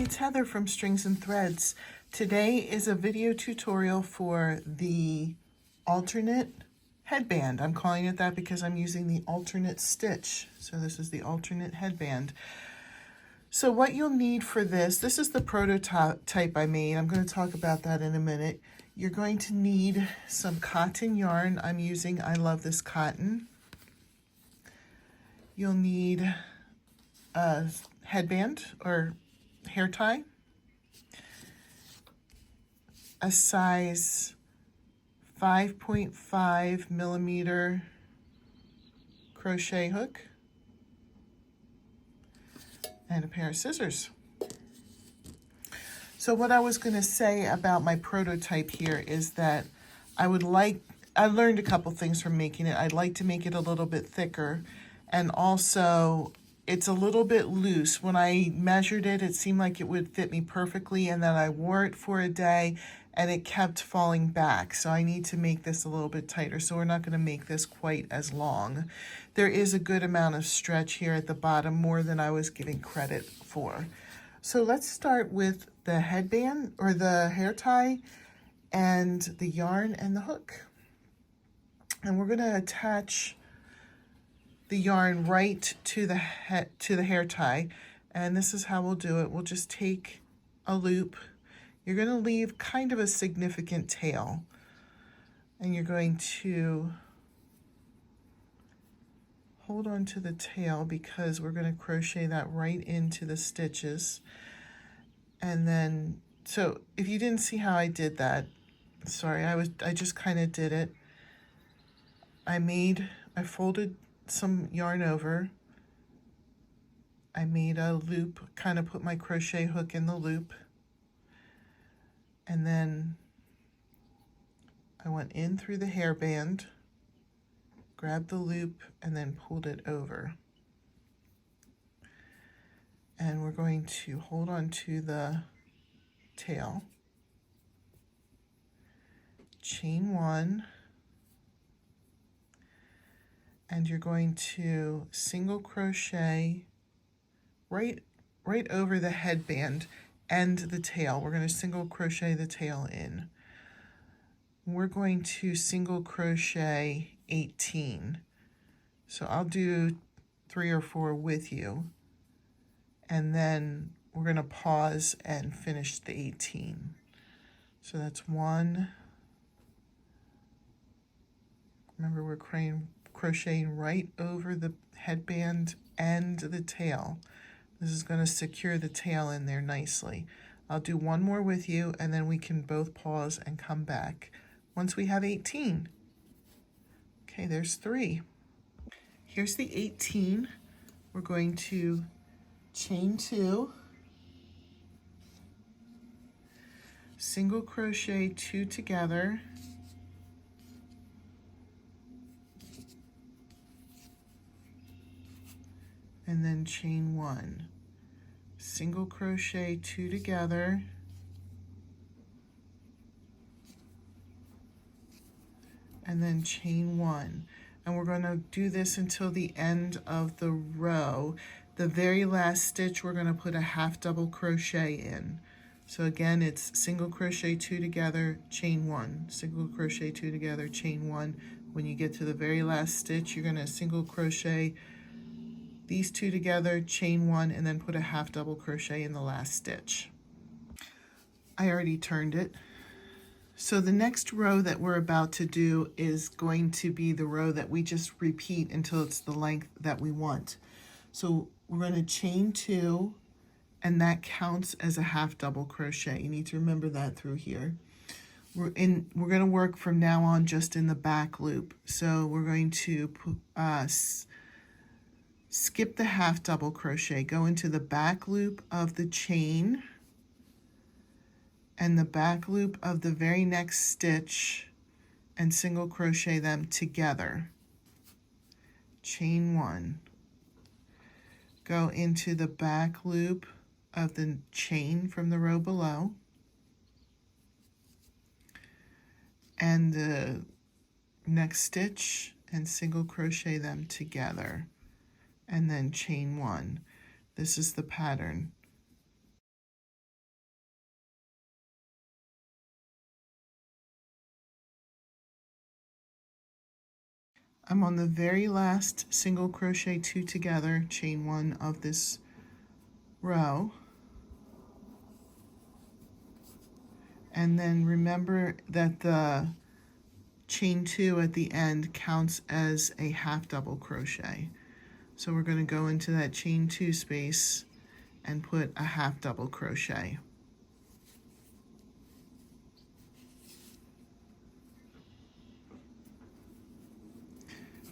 it's Heather from Strings and Threads. Today is a video tutorial for the alternate headband. I'm calling it that because I'm using the alternate stitch. So this is the alternate headband. So what you'll need for this is the prototype I made. I'm going to talk about that in a minute. You're going to need some cotton yarn. I'm using I Love This Cotton. You'll need a headband or hair tie, a size 5.5 millimeter crochet hook, and a pair of scissors. So what I was going to say about my prototype here is that I learned a couple things from making it. I'd like to make it a little bit thicker, and also it's a little bit loose. When I measured it, it seemed like it would fit me perfectly, and then I wore it for a day and it kept falling back. So I need to make this a little bit tighter. So we're not going to make this quite as long. There is a good amount of stretch here at the bottom, more than I was giving credit for. So let's start with the headband or the hair tie and the yarn and the hook. And we're going to attach the yarn right to the hair tie, and this is how we'll do it. We'll just take a loop. You're going to leave kind of a significant tail, and you're going to hold on to the tail because we're going to crochet that right into the stitches. And then, so if you didn't see how I did that, sorry, I just kind of did it. I folded some yarn over. I made a loop, kind of put my crochet hook in the loop, and then I went in through the hairband, grabbed the loop, and then pulled it over. And we're going to hold on to the tail, chain one, and you're going to single crochet right over the headband and the tail. We're going to single crochet the tail in. We're going to single crochet 18. So I'll do 3 or 4 with you, and then we're going to pause and finish the 18. So that's 1. Remember, we're crocheting right over the headband and the tail. This is going to secure the tail in there nicely. I'll do 1 more with you, and then we can both pause and come back once we have 18. Okay, there's 3. Here's the 18. We're going to chain 2, single crochet 2 together, and then chain 1, single crochet 2 together, and then chain 1. And we're going to do this until the end of the row. The very last stitch, we're going to put a half double crochet in. So again, it's single crochet 2 together, chain 1, single crochet 2 together, chain 1. When you get to the very last stitch, you're going to single crochet these 2 together, chain 1, and then put a half double crochet in the last stitch. I already turned it. So the next row that we're about to do is going to be the row that we just repeat until it's the length that we want. So we're going to chain 2, and that counts as a half double crochet. You need to remember that through here. We're going to work from now on just in the back loop. So we're going to skip the half double crochet, go into the back loop of the chain and the back loop of the very next stitch, and single crochet them together. Chain 1. Go into the back loop of the chain from the row below, and the next stitch, and single crochet them together, and then chain 1. This is the pattern. I'm on the very last single crochet 2 together, chain 1 of this row. And then remember that the chain 2 at the end counts as a half double crochet. So we're going to go into that chain 2 space and put a half double crochet.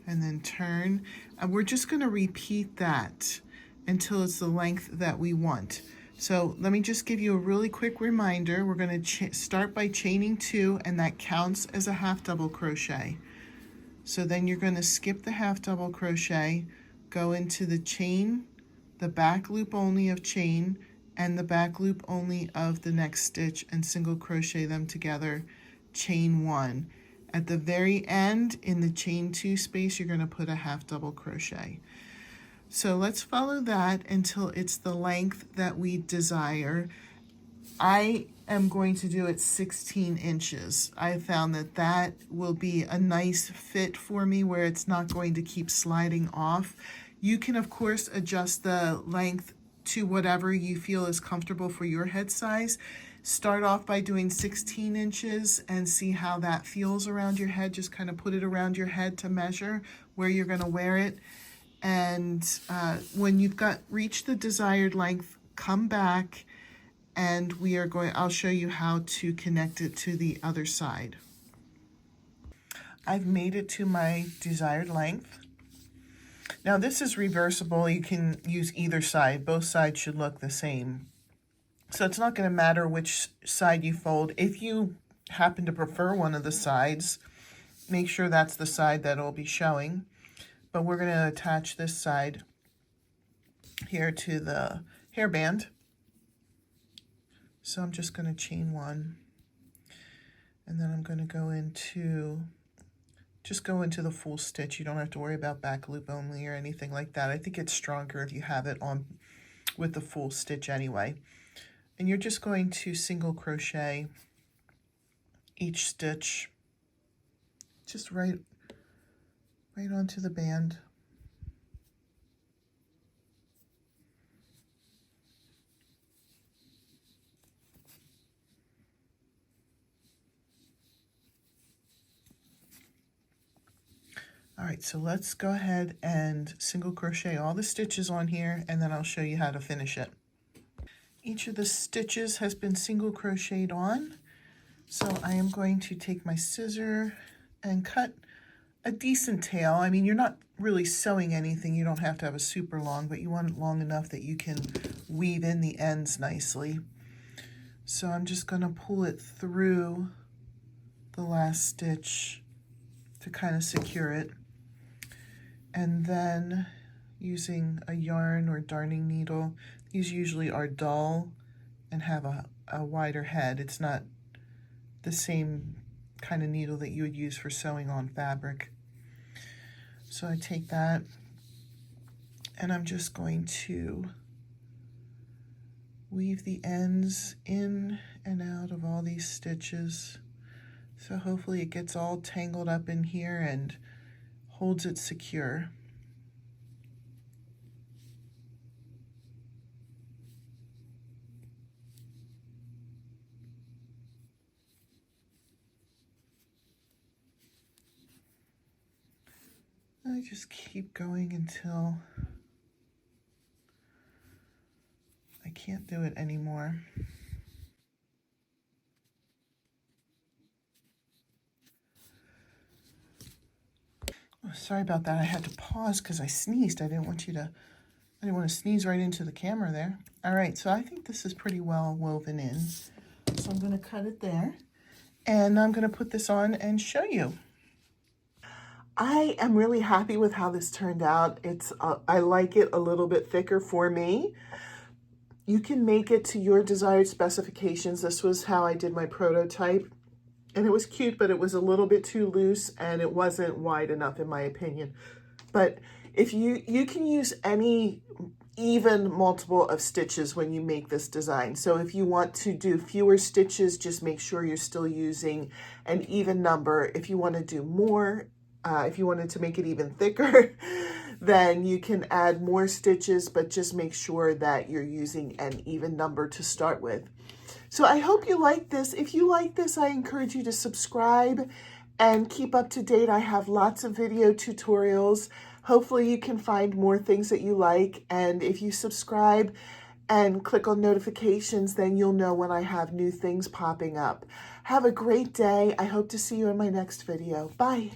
And then turn, and we're just going to repeat that until it's the length that we want. So let me just give you a really quick reminder. We're going to start by chaining 2, and that counts as a half double crochet. So then you're going to skip the half double crochet, go into the chain, the back loop only of chain, and the back loop only of the next stitch, and single crochet them together, chain 1. At the very end, in the chain 2 space, you're going to put a half double crochet. So let's follow that until it's the length that we desire. I am going to do it 16 inches. I found that that will be a nice fit for me where it's not going to keep sliding off. You can, of course, adjust the length to whatever you feel is comfortable for your head size. Start off by doing 16 inches and see how that feels around your head. Just kind of put it around your head to measure where you're going to wear it. And when you've reached the desired length, come back and I'll show you how to connect it to the other side. I've made it to my desired length. Now this is reversible. You can use either side. Both sides should look the same. So it's not going to matter which side you fold. If you happen to prefer one of the sides, make sure that's the side that will be showing. But we're going to attach this side here to the hairband. So I'm just going to chain 1. And then I'm going to go into the full stitch. You don't have to worry about back loop only or anything like that. I think it's stronger if you have it on with the full stitch anyway. And you're just going to single crochet each stitch just right onto the band. All right, so let's go ahead and single crochet all the stitches on here, and then I'll show you how to finish it. Each of the stitches has been single crocheted on, so I am going to take my scissor and cut a decent tail. I mean, you're not really sewing anything. You don't have to have a super long, but you want it long enough that you can weave in the ends nicely. So I'm just going to pull it through the last stitch to kind of secure it. And then using a yarn or darning needle, these usually are dull and have a wider head. It's not the same kind of needle that you would use for sewing on fabric. So I take that and I'm just going to weave the ends in and out of all these stitches. So hopefully it gets all tangled up in here and holds it secure. I just keep going until I can't do it anymore. Oh, sorry about that. I had to pause because I sneezed. I didn't want to sneeze right into the camera there. All right, so I think this is pretty well woven in. So I'm going to cut it there. And I'm going to put this on and show you. I am really happy with how this turned out. I like it a little bit thicker for me. You can make it to your desired specifications. This was how I did my prototype. And it was cute, but it was a little bit too loose and it wasn't wide enough in my opinion. But if you can use any even multiple of stitches when you make this design. So if you want to do fewer stitches, just make sure you're still using an even number. If you want to do more, If you wanted to make it even thicker, then you can add more stitches, but just make sure that you're using an even number to start with. So I hope you like this. If you like this, I encourage you to subscribe and keep up to date. I have lots of video tutorials. Hopefully you can find more things that you like. And if you subscribe and click on notifications, then you'll know when I have new things popping up. Have a great day. I hope to see you in my next video. Bye.